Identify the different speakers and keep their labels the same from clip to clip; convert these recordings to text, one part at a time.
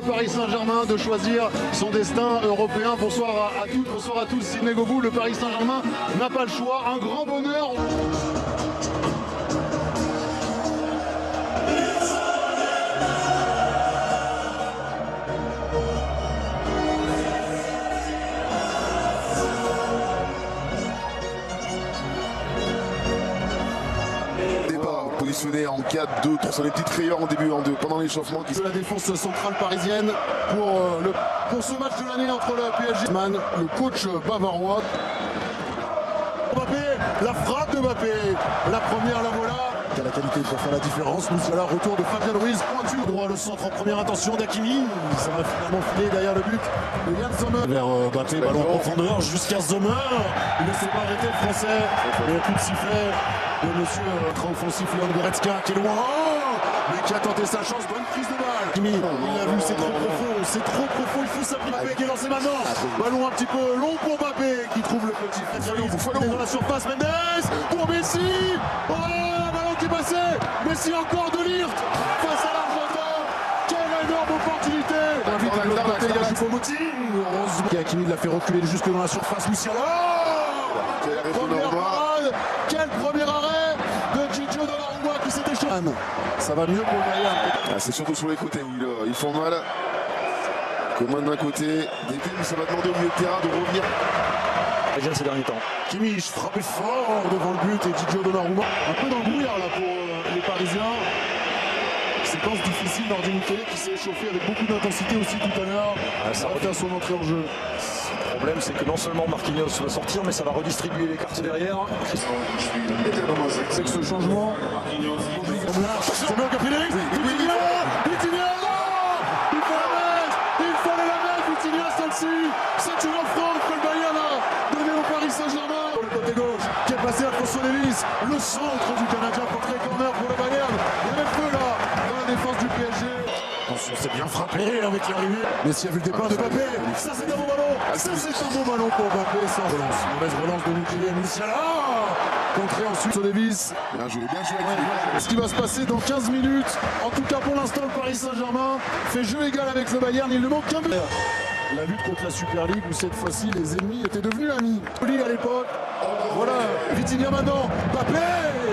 Speaker 1: Paris Saint-Germain de choisir son destin européen. Bonsoir à toutes, bonsoir à tous. Sidney Govou, le Paris Saint-Germain n'a pas le choix. Un grand bonheur.
Speaker 2: Positionné en 4-2 sur les petites rayures en début, pendant l'échauffement.
Speaker 1: La défense centrale parisienne pour ce match de l'année entre le PSG. Le coach bavarois. Mbappé, la frappe de Mbappé, la première, la voilà. Qui a la qualité pour faire la différence. Musiala, retour de Fabien Ruiz, pointu droit le centre en première intention d'Hakimi. Ça va finalement filer derrière le but de Yann Sommer. Vers Mbappé, ballon en profondeur jusqu'à Sommer. Il ne s'est pas arrêté le français. Et un coup de sifflet de monsieur très offensif Léon Goretzka qui est loin. Mais qui a tenté sa chance, bonne prise de balle. Hakimi, il l'a vu, c'est trop profond, il faut s'appliquer. Mbappé qui est lancé maintenant. Ballon un petit peu long pour Mbappé qui trouve le petit. Dans la surface, Mendes pour Messi. Oh, ballon qui passait. Messi encore de Ligt face à l'Argentin. Quelle énorme opportunité. Invite de l'autre côté, il y a Choupo-Moting. Hakimi l'a fait reculer jusque dans la surface. Musiala. Première parade. Quel premier arrêt de Gigio Donnarumma qui s'est échauffé. Ça va mieux pour le Bayern.
Speaker 2: C'est surtout sur les côtés où ils font mal. Coman d'un côté, mais ça va demander au milieu de terrain de revenir.
Speaker 3: Ces derniers temps.
Speaker 1: Kimmich frappé fort devant le but et Gigio Donnarumma un peu dans le brouillard là pour les Parisiens. Séquence difficile d'Ordi qui s'est échauffé avec beaucoup d'intensité aussi tout à l'heure. Ça va faire son entrée en jeu.
Speaker 3: Le problème c'est que non seulement Marquinhos va sortir mais ça va redistribuer les cartes derrière.
Speaker 1: C'est que ce changement. C'est bien Capelli. Vitinha, il fallait la mettre, Vitinha celle-ci. C'est une offrande que le Bayern a donnée au Paris Saint-Germain. Pour le côté gauche qui est passé à François Davies. Le centre du Canadien porté corner pour le Bayern. Il y avait le feu là dans la défense du PSG. Attention, c'est bien frappé avec l'arrivée. Messi a vu le départ de Mbappé. Ça c'est un bon ballon. Ça c'est un bon ballon pour Mbappé sans relance. Mauvaise relance de Moukielé. Musiala. Contré ensuite sur Davies.
Speaker 2: Bien joué.
Speaker 1: Ce qui va se passer dans 15 minutes. En tout cas pour l'instant le Paris Saint-Germain fait jeu égal avec le Bayern. Il ne manque qu'un but. La lutte contre la Super League où cette fois-ci les ennemis étaient devenus amis. Ligue à l'époque. Voilà. Vitinha maintenant. Mbappé.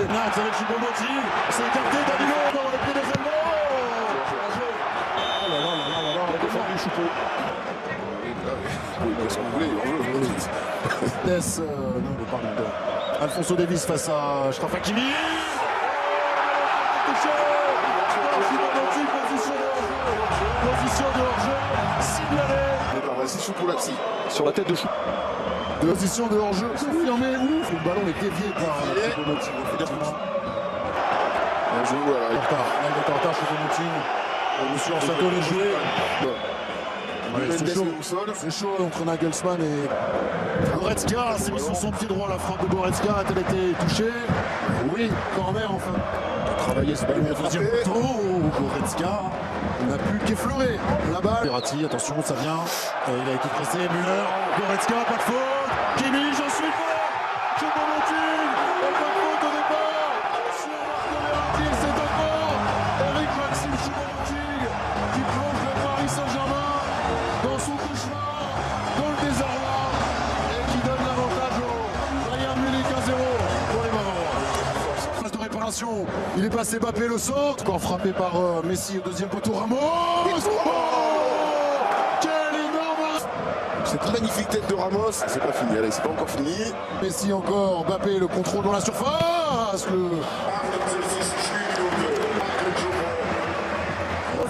Speaker 1: Nantes avec Choupo-Moting. C'est écarté. Danilo dans les pieds des Allemands. Oh là là là là là. La défense du Choupo.
Speaker 2: Oui, qu'est-ce que vous voulez,
Speaker 1: Alphonso Davies face à Achraf Hakimi. Touché. Position de hors-jeu. Signalé.
Speaker 2: C'est Choupo là, si.
Speaker 3: Sur la tête de Chou.
Speaker 1: Position de hors-jeu confirmée. Ouf, le ballon est dévié par Choupo-Moting.
Speaker 2: Un jeu, voilà.
Speaker 1: Il est en retard, Choupo-Moting. Monsieur Orsato les jouer. C'est chaud entre Nagelsmann et Goretzka. C'est mis sur son pied droit la frappe de Goretzka. A-t-elle été touchée? Oui, corner enfin. Travailler ce ballon au deuxième poteau. Goretzka n'a plus qu'effleurer la balle. Verratti, attention, ça vient. Il a été pressé. Müller, Goretzka, pas de faute. Kimmich, j'en suis pas. Choupo-Moting, pas de faute au départ. Sur Verratti, c'est encore Eric Maxime Choupo-Moting qui plonge le Paris Saint-Germain dans son cauchemar, dans le désarroi, et qui donne l'avantage au Bayern Munich 1-0 pour les Bavarois. Phase de réparation, il est passé Mbappé le centre, encore frappé par Messi au deuxième poteau. Ramos. Oh, quel énorme.
Speaker 2: Cette magnifique tête de Ramos. C'est pas fini, allez, c'est pas encore fini.
Speaker 1: Messi encore, Mbappé le contrôle dans la surface.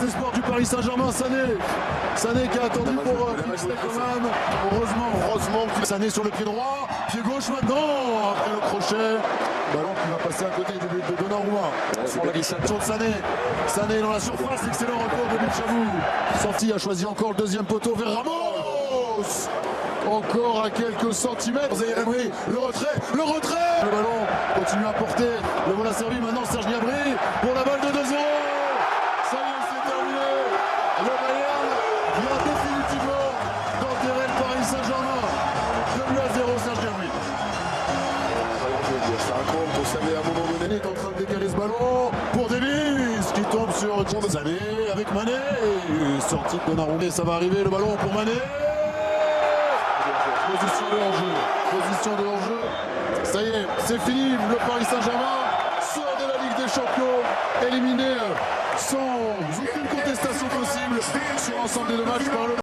Speaker 1: Les espoirs du Paris Saint-Germain, Sané qui a attendu pour Kingsley Coman. Heureusement, Sané sur le pied droit, pied gauche maintenant, après le crochet. Ballon qui va passer à côté du but de Donnarumma. Pour la glissade de Sané dans la surface, excellent recours de Bichabou. Sorti a choisi encore le deuxième poteau vers Ramos. Encore à quelques centimètres. Zaïre-Emery, le retrait. Le ballon continue à porter. Le voilà servi maintenant Serge Gnabry pour la balle de 2-0. Ça y est, c'est terminé. Le Bayern vient définitivement d'enterrer le Paris Saint-Germain. 2-0 Serge Gnabry.
Speaker 2: Ça raconte, on savait à un moment donné.
Speaker 1: Il est en train de décaler ce ballon pour Davies qui tombe sur Sané avec Mané. Sortie Donnarumma, ça va arriver, le ballon pour Mané. Position de hors-jeu. Position de hors-jeu. Ça y est, c'est fini. Le Paris Saint-Germain sort de la Ligue des Champions, éliminé sans aucune contestation possible sur l'ensemble des deux matchs par le